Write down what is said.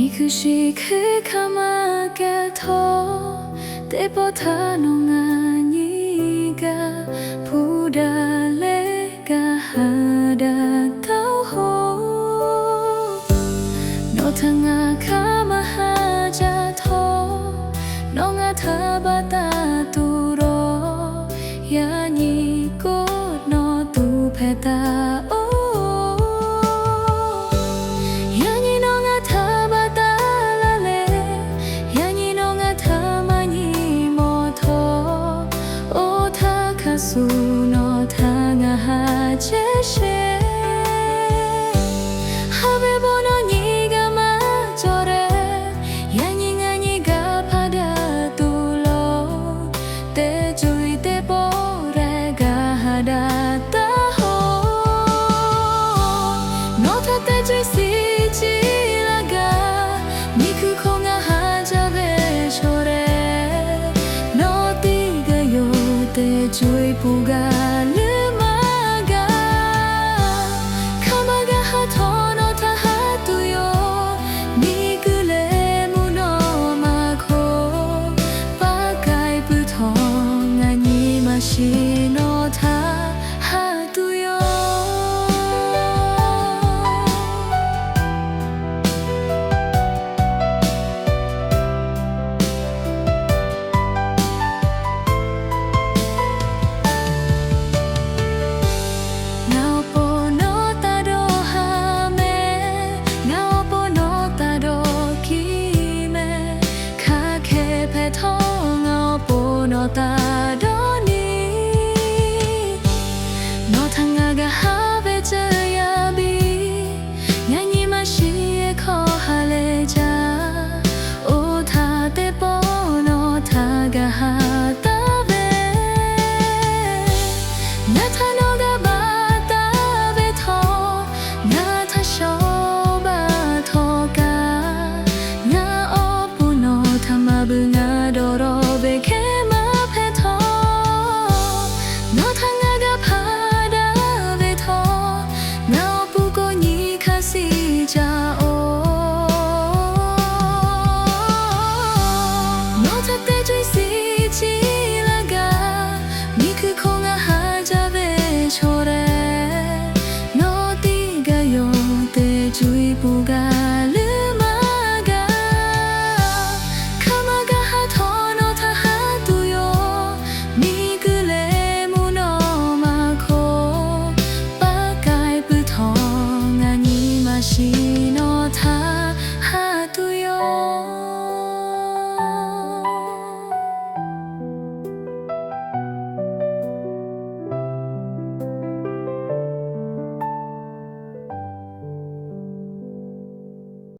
นี่คือชีคือคำว่าแกทอแต่พอทานงานยี่กะผู้ดาเลกะหาดาเต้าโหโนทางาคามหาจาทอนองอาทาบาตาตูโรยานีโกโนตูเพตาโอสุโนทางาหาเชเชฮาเบโบโนนิกามาจอเรยานิงานิกาพาดาตุโลเตจุยเตโปเรกาหาดาตาโฮโนทาเตจุยสิจิลากานิคุคงาหาจาเบโชเรโนติกาโยเตจุยปูกา